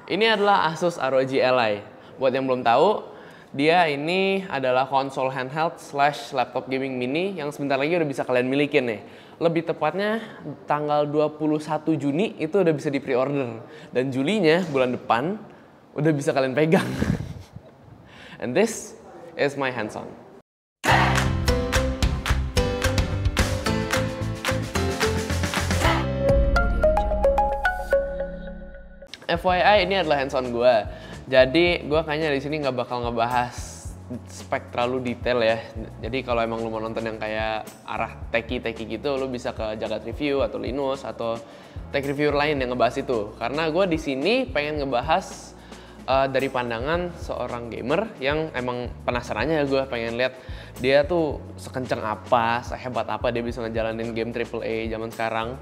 Ini adalah Asus ROG Ally. Buat yang belum tahu, dia ini adalah konsol handheld / laptop gaming mini yang sebentar lagi udah bisa kalian milikin nih. Lebih tepatnya tanggal 21 Juni itu udah bisa di pre-order. Dan Julinya, bulan depan, udah bisa kalian pegang. And this is my hands-on. FYI, ini adalah hands-on gue. Jadi gue kayaknya di sini nggak bakal ngebahas spek terlalu detail ya. Jadi kalau emang lu mau nonton yang kayak arah techie gitu, lu bisa ke Jagat Review atau Linus atau tech reviewer lain yang ngebahas itu. Karena gue di sini pengen ngebahas dari pandangan seorang gamer yang emang penasarannya ya, gue pengen lihat dia tuh sekencang apa, sehebat apa dia bisa ngejalanin game AAA zaman sekarang.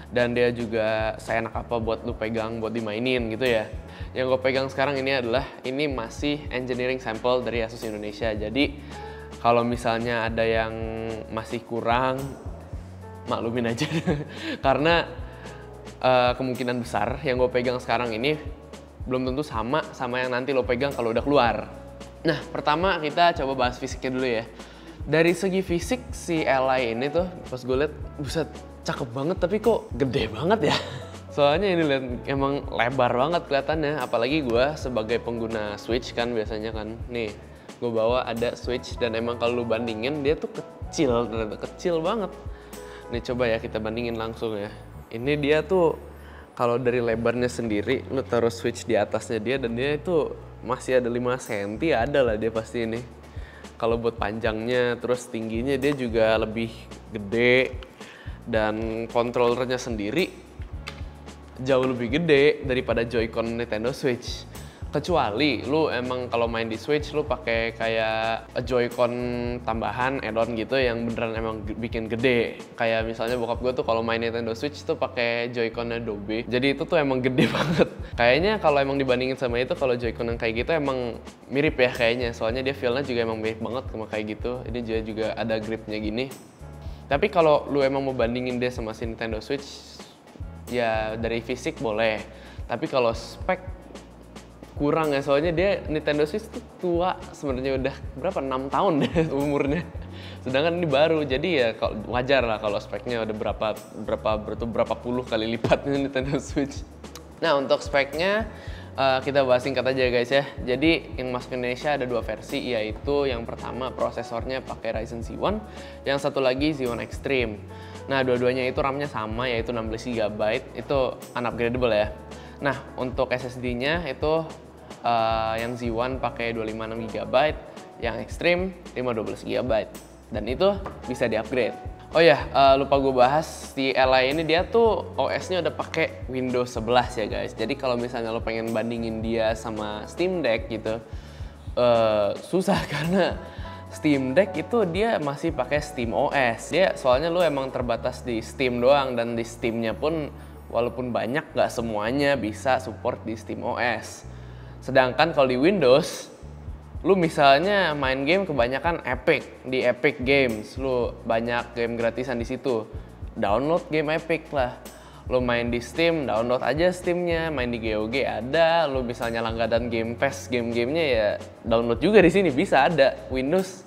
Dan dia juga seenak apa buat lu pegang, buat dimainin gitu ya. Yang gue pegang sekarang ini adalah, ini masih engineering sample dari Asus Indonesia. Jadi kalau misalnya ada yang masih kurang, maklumin aja. Karena kemungkinan besar yang gue pegang sekarang ini belum tentu sama yang nanti lo pegang kalau udah keluar. Nah, pertama kita coba bahas fisiknya dulu ya. Dari segi fisik si Ally ini tuh pas gue liat, buset, cakep banget tapi kok gede banget ya. Soalnya ini lihat emang lebar banget kelihatannya. Apalagi gue sebagai pengguna Switch kan biasanya kan. Nih, gue bawa ada Switch dan emang kalau lu bandingin dia tuh kecil, ternyata kecil banget. Nih coba ya kita bandingin langsung ya. Ini dia tuh kalau dari lebarnya sendiri, lu taruh Switch di atasnya dia dan dia itu masih ada 5 cm ada lah dia pasti ini. Kalau buat panjangnya terus tingginya dia juga lebih gede. Dan controllernya sendiri jauh lebih gede daripada Joy-Con Nintendo Switch. Kecuali lu emang kalau main di Switch lu pakai kayak Joy-Con tambahan add-on gitu yang beneran emang bikin gede. Kayak misalnya bokap gue tuh kalau main Nintendo Switch tuh pakai Joy-Con Adobe. Jadi itu tuh emang gede banget. Kayaknya kalau emang dibandingin sama itu, kalau Joy-Con yang kayak gitu emang mirip ya kayaknya. Soalnya dia feel-nya juga emang mirip banget sama kayak gitu. Ini juga ada gripnya gini. Tapi kalau lu emang mau bandingin dia sama si Nintendo Switch, ya dari fisik boleh. Tapi kalau spek kurang ya, soalnya dia Nintendo Switch tuh tua sebenarnya, udah berapa 6 tahun deh umurnya. Sedangkan ini baru, jadi ya wajar lah kalau speknya udah berapa puluh kali lipatnya Nintendo Switch. Nah, untuk speknya kita bahas singkat aja guys ya. Jadi yang masuk ke Indonesia ada 2 versi, yaitu yang pertama prosesornya pakai Ryzen Z1, yang satu lagi Z1 Extreme. Nah, dua-duanya itu RAM-nya sama, yaitu 16 GB, itu unupgradable ya. Nah, untuk SSD-nya itu yang Z1 pakai 256 GB, yang Extreme 512 GB. Dan itu bisa di-upgrade. Oh ya, lupa gue bahas, si Ally ini dia tuh OS-nya udah pakai Windows 11 ya guys. Jadi kalau misalnya lo pengen bandingin dia sama Steam Deck gitu, susah karena Steam Deck itu dia masih pakai Steam OS. Dia soalnya lo emang terbatas di Steam doang, dan di Steam-nya pun walaupun banyak nggak semuanya bisa support di Steam OS. Sedangkan kalau di Windows, lu misalnya main game kebanyakan di Epic Games, lu banyak game gratisan di situ. Download game Epic lah. Lu main di Steam, download aja Steam-nya. Main di GOG ada. Lu misalnya langganan Game Pass, game-gamenya ya download juga di sini, bisa ada. Windows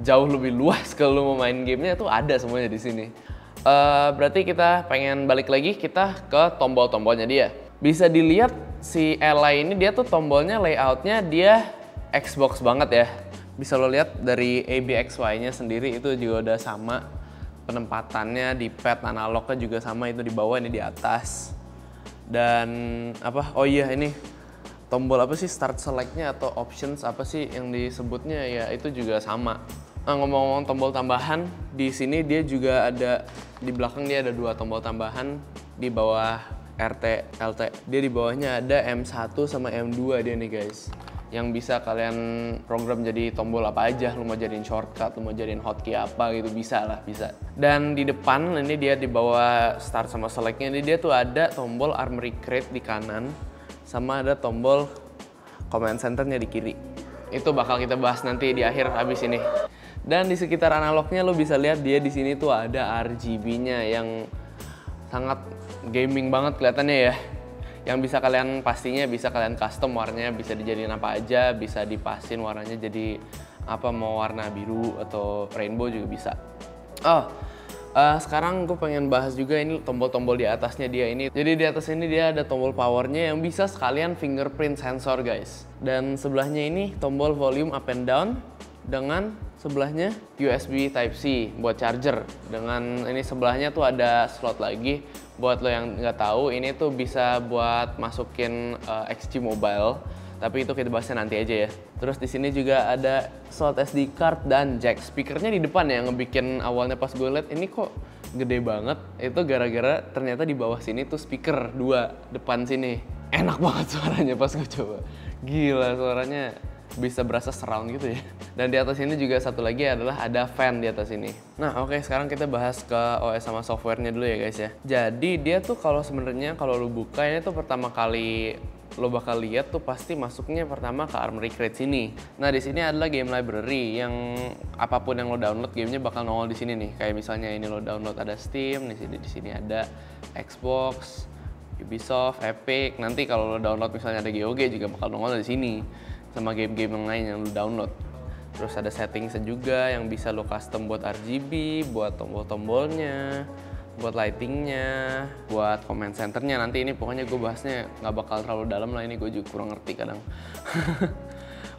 jauh lebih luas kalau lu mau main gamenya tuh ada semuanya di sini. Berarti kita pengen balik lagi kita ke tombol-tombolnya dia. Bisa dilihat si Ally ini dia tuh tombolnya layoutnya dia Xbox banget ya. Bisa lo lihat dari ABXY-nya sendiri itu juga udah sama. Penempatannya di pad analognya juga sama, itu di bawah, ini di atas. Dan apa? Oh iya, ini tombol apa sih, start select-nya atau options apa sih yang disebutnya ya, itu juga sama. Nah, ngomong-ngomong tombol tambahan, di sini dia juga ada, di belakang dia ada 2 tombol tambahan di bawah RT, LT. Dia di bawahnya ada M1 sama M2 dia nih guys. Yang bisa kalian program jadi tombol apa aja, lu mau jadiin shortcut, lu mau jadiin hotkey apa gitu, bisa lah, bisa. Dan di depan ini dia di bawah start sama select-nya ini dia tuh ada tombol Armory Crate di kanan, sama ada tombol command center-nya di kiri. Itu bakal kita bahas nanti di akhir habis ini. Dan di sekitar analognya lo bisa lihat dia di sini tuh ada RGB-nya yang sangat gaming banget kelihatannya ya. Yang bisa kalian pastinya bisa kalian custom warnanya, bisa dijadiin apa aja, bisa dipasin warnanya jadi apa, mau warna biru atau rainbow juga bisa. Sekarang gue pengen bahas juga ini tombol-tombol di atasnya dia ini. Jadi di atas ini dia ada tombol powernya yang bisa sekalian fingerprint sensor guys. Dan sebelahnya ini tombol volume up and down dengan sebelahnya USB Type-C buat charger. Dengan ini sebelahnya tuh ada slot lagi. Buat lo yang nggak tahu, ini tuh bisa buat masukin XG Mobile. Tapi itu kita bahasnya nanti aja ya. Terus di sini juga ada slot SD card dan jack. Speakernya di depan ya, ngebikin awalnya pas gue liat ini kok gede banget. Itu gara-gara ternyata di bawah sini tuh speaker 2 depan sini. Enak banget suaranya pas gue coba. Gila suaranya bisa berasa surround gitu ya. Dan di atas ini juga satu lagi adalah ada fan di atas ini. Nah oke, sekarang kita bahas ke OS sama softwarenya dulu ya guys ya. Jadi dia tuh kalau lo buka ini tuh pertama kali lo bakal lihat tuh pasti masuknya pertama ke Armoury Crate sini. Nah di sini adalah game library yang apapun yang lo download gamenya bakal nongol di sini nih. Kayak misalnya ini lo download ada Steam, di sini ada Xbox, Ubisoft, Epic. Nanti kalau lo download misalnya ada GOG juga bakal nongol di sini sama game-game yang lain yang lo download. Terus ada settingsnya juga yang bisa lo custom buat RGB, buat tombol-tombolnya, buat lightingnya, buat command centernya. Nanti ini pokoknya gue bahasnya nggak bakal terlalu dalam lah, ini gue juga kurang ngerti kadang.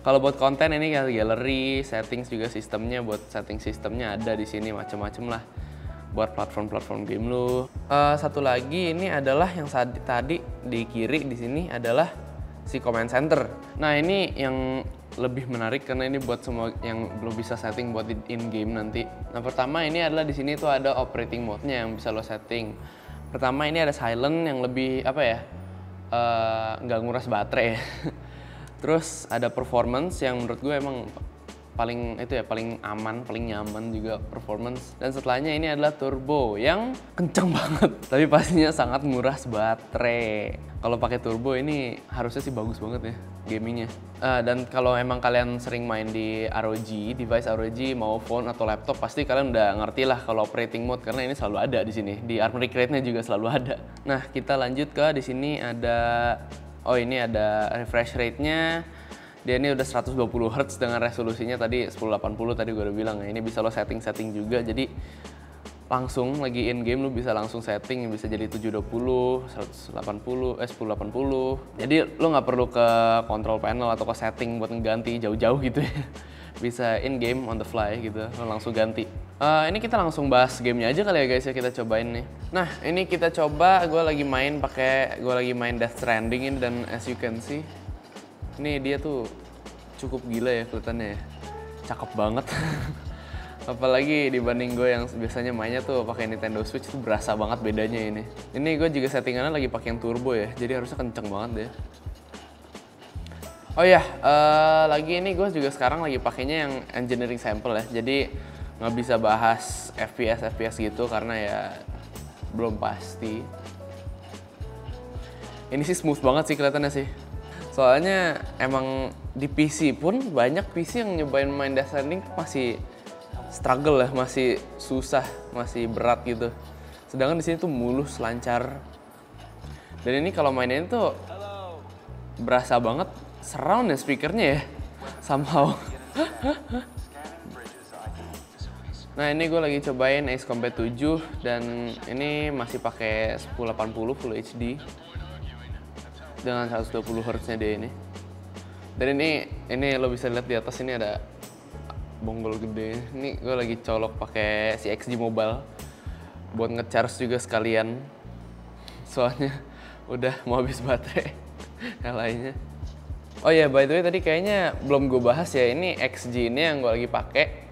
Kalau buat konten ini gallery, settings juga sistemnya, buat setting sistemnya ada di sini macem-macem lah. Buat platform-platform game lu. Satu lagi ini adalah yang tadi di kiri di sini adalah si command center. Nah ini yang lebih menarik karena ini buat semua yang belum bisa setting buat in game nanti. Nah pertama ini adalah di sini tuh ada operating mode-nya yang bisa lo setting. Pertama ini ada silent yang lebih apa ya, nggak nguras baterai ya. Terus ada performance yang menurut gue emang paling itu ya, paling aman, paling nyaman juga performance. Dan setelahnya ini adalah turbo yang kenceng banget, tapi pastinya sangat nguras baterai. Kalau pakai turbo ini harusnya sih bagus banget ya gamingnya. Dan kalau emang kalian sering main di ROG, device ROG mau phone atau laptop, pasti kalian udah ngerti lah kalau operating mode karena ini selalu ada di sini. Di Armoury Crate-nya juga selalu ada. Nah kita lanjut ke di sini ada, ini ada refresh rate-nya. Dia ini udah 120 Hz dengan resolusinya tadi 1080 tadi gue udah bilang ya. Ini bisa lo setting juga, jadi langsung lagi in game lo bisa langsung setting, bisa jadi 720, 1080. Jadi lo nggak perlu ke control panel atau ke setting buat ngeganti jauh-jauh gitu ya. Bisa in game on the fly gitu, lo langsung ganti. Ini kita langsung bahas gamenya aja kali ya guys ya, kita cobain nih. Nah ini kita coba, gue lagi main Death Stranding ini, dan as you can see ini dia tuh cukup gila ya kelihatannya ya. Cakep banget. Apalagi dibanding gue yang biasanya mainnya tuh pakai Nintendo Switch, tuh berasa banget bedanya ini. Ini gue juga settingannya lagi pakai yang turbo ya, jadi harusnya kenceng banget deh. Oh ya, lagi ini gue juga sekarang lagi pakainya yang engineering sample ya. Jadi nggak bisa bahas FPS gitu karena ya belum pasti. Ini sih smooth banget sih kelihatannya sih. Soalnya emang di PC pun banyak PC yang nyobain main Death Stranding masih struggle ya, masih susah, masih berat gitu. Sedangkan di sini tuh mulus, lancar. Dan ini kalau mainin tuh berasa banget surround ya speakernya ya, somehow. Nah ini gue lagi cobain Ace Combat 7 dan ini masih pakai 1080 Full HD. Dengan 120 Hz-nya dia ini. Dan ini lo bisa lihat di atas ini ada bonggol gede. Ini gue lagi colok pakai si XG Mobile buat ngecharge juga sekalian. Soalnya udah mau habis baterai yang lainnya. Oh ya, by the way tadi kayaknya belum gue bahas ya, ini XG ini yang gue lagi pakai.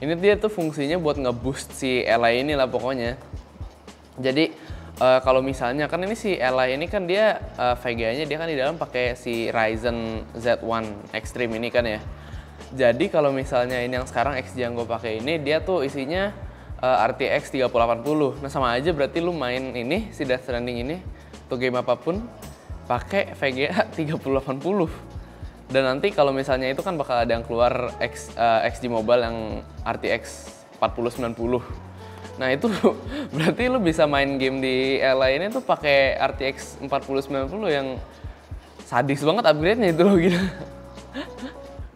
Ini dia tuh fungsinya buat ngeboost si Ally ini lah pokoknya. Jadi kalau misalnya kan ini si Ally ini kan dia VGA-nya dia kan di dalam pakai si Ryzen Z1 Extreme ini kan ya. Jadi kalau misalnya ini yang sekarang XG yang gue pakai ini dia tuh isinya RTX 3080. Nah sama aja berarti lu main ini si Death Stranding ini atau game apapun pakai VGA 3080. Dan nanti kalau misalnya itu kan bakal ada yang keluar XG Mobile yang RTX 4090. Nah itu berarti lu bisa main game di Ally ini tuh pakai RTX 4090 yang sadis banget upgrade-nya itu loh gitu.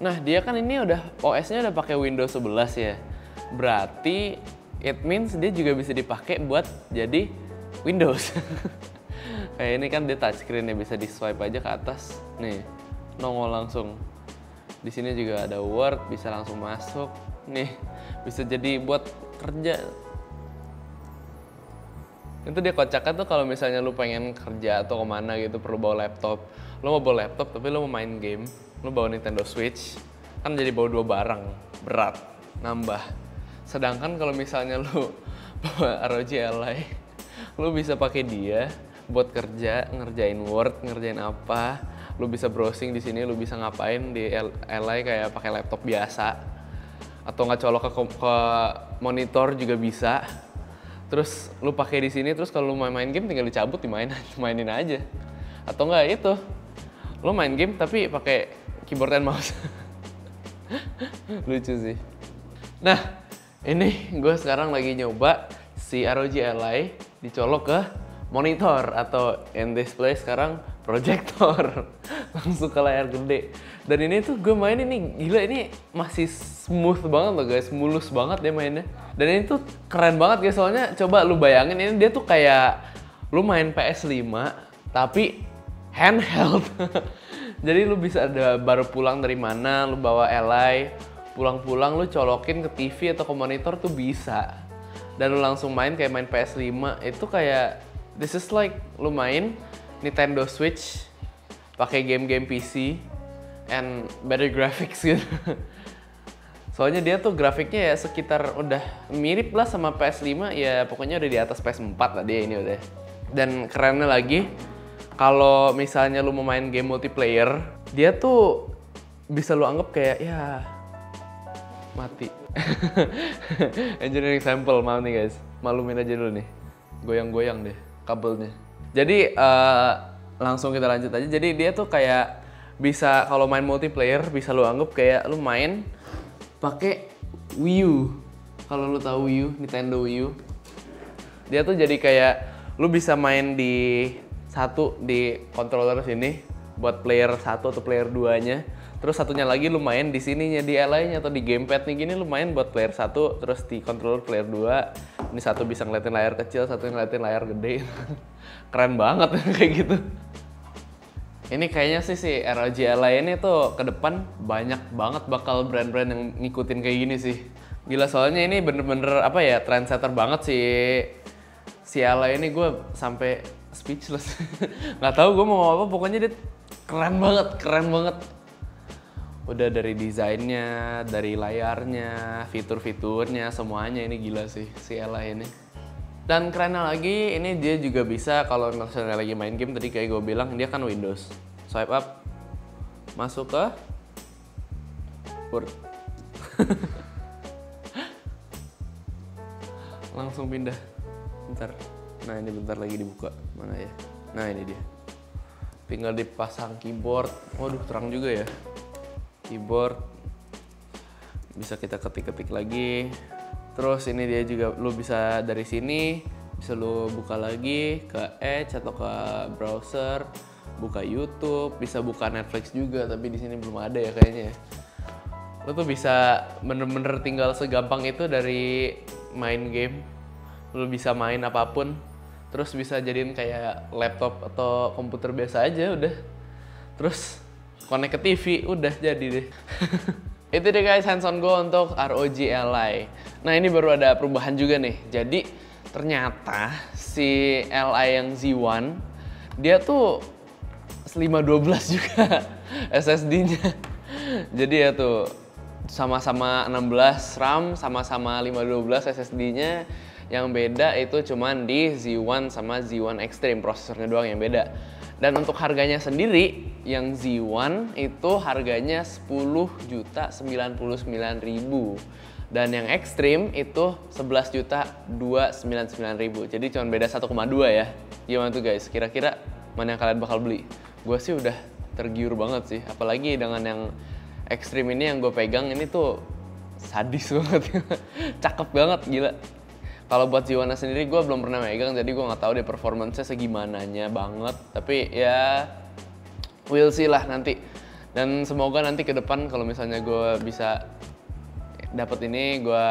Nah dia kan ini udah OS-nya udah pakai Windows 11 ya. Berarti it means dia juga bisa dipakai buat jadi Windows. Kayak ini kan dia touchscreen ya, bisa di swipe aja ke atas. Nih, nongol langsung. Di sini juga ada Word, bisa langsung masuk. Nih, bisa jadi buat kerja. Itu dia kocaknya tuh kalau misalnya lu pengen kerja atau kemana gitu perlu bawa laptop. Lu mau bawa laptop tapi lu mau main game, lu bawa Nintendo Switch, kan jadi bawa 2 barang, berat, nambah. Sedangkan kalau misalnya lu bawa ROG Ally, lu bisa pakai dia buat kerja, ngerjain Word, ngerjain apa. Lu bisa browsing di sini, lu bisa ngapain di Ally kayak pakai laptop biasa. Atau nggak colok ke monitor juga bisa. Terus lu pakai di sini, terus kalau lu main game tinggal dicabut mainin aja. Atau enggak itu, lu main game tapi pakai keyboard and mouse. Lucu sih. Nah, ini gue sekarang lagi nyoba si ROG Ally dicolok ke monitor atau in display sekarang projector. Langsung ke layar gede. Dan ini tuh gue main ini gila, ini masih smooth banget loh guys, mulus banget dia mainnya. Dan ini tuh keren banget guys, soalnya coba lu bayangin ini dia tuh kayak lu main PS5 tapi handheld. Jadi lu bisa baru pulang dari mana, lu bawa Ally, pulang-pulang lu colokin ke TV atau ke monitor tuh bisa. Dan lu langsung main kayak main PS5, itu kayak this is like lu main Nintendo Switch pakai game-game PC and better graphics gitu. Soalnya dia tuh grafiknya ya sekitar udah mirip lah sama PS5, ya pokoknya udah di atas PS4 lah dia ini udah. Dan kerennya lagi, kalau misalnya lu mau main game multiplayer, dia tuh bisa lu anggap kayak ya mati. Engineering sample, maaf nih guys, malumin aja dulu nih, goyang-goyang deh kabelnya. Jadi langsung kita lanjut aja. Jadi dia tuh kayak bisa kalau main multiplayer bisa lu anggap kayak lu main pakai Wii U. Kalau lu tahu Wii U, Nintendo Wii U, dia tuh jadi kayak lu bisa main di controller sini buat player 1 atau player 2-nya. Terus satunya lagi lu main di sininya, di Ally-nya atau di gamepad nih gini, lu main buat player 1, terus di controller player 2. Ini satu bisa ngeliatin layar kecil, satu ngeliatin layar gede. Keren banget kayak gitu. Ini kayaknya sih si ROG Ally ini tuh ke depan banyak banget bakal brand-brand yang ngikutin kayak gini sih. Gila, soalnya ini bener-bener apa ya, trendsetter banget sih. Si Ally ini gue sampai speechless. Nggak tahu gue mau apa, pokoknya dia keren banget. Udah dari desainnya, dari layarnya, fitur-fiturnya, semuanya ini gila sih si Ally ini. Dan kerennya lagi, ini dia juga bisa kalau misalnya lagi main game, tadi kayak gue bilang dia kan Windows. Swipe up, masuk ke Word. Langsung pindah. Bentar. Nah ini bentar lagi dibuka. Mana ya? Nah ini dia. Tinggal dipasang keyboard. Waduh terang juga ya. Keyboard. Bisa kita ketik-ketik lagi. Terus ini dia juga, lu bisa dari sini bisa lu buka lagi ke Edge atau ke browser, buka YouTube, bisa buka Netflix juga, tapi di sini belum ada ya kayaknya. Lu tuh bisa bener-bener tinggal segampang itu dari main game. Lu bisa main apapun, terus bisa jadiin kayak laptop atau komputer biasa aja udah. Terus connect ke TV, udah jadi deh. Itu deh guys hands-on gue untuk ROG Ally. Nah ini baru ada perubahan juga nih. Jadi ternyata si Ally yang Z1 dia tuh 512 juga SSD-nya. Jadi ya tuh sama-sama 16 RAM, sama-sama 512 SSD-nya. Yang beda itu cuman di Z1 sama Z1 Extreme, prosesornya doang yang beda. Dan untuk harganya sendiri, yang Z1 itu harganya 10.099.000. Dan yang Extreme itu 11.299.000. Jadi cuma beda 1,2 ya. Gimana tuh guys? Kira-kira mana yang kalian bakal beli? Gue sih udah tergiur banget sih. Apalagi dengan yang Extreme ini yang gue pegang ini tuh sadis banget. Cakep banget, gila. Kalau buat Ziwana sendiri gue belum pernah megang, jadi gue nggak tahu deh performance-nya segimananya banget. Tapi ya we'll see lah nanti. Dan semoga nanti ke depan kalau misalnya gue bisa dapat ini, gue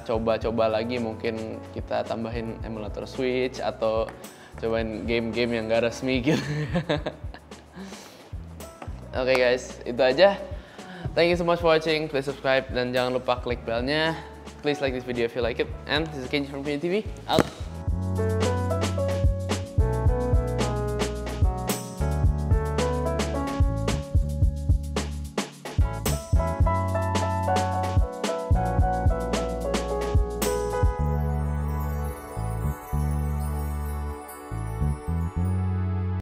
coba-coba lagi, mungkin kita tambahin emulator Switch atau cobain game-game yang gak resmi gitu. Oke guys, itu aja. Thank you so much for watching. Please subscribe dan jangan lupa klik belnya. Please like this video if you like it. And this is Kenji from PNTV. Out.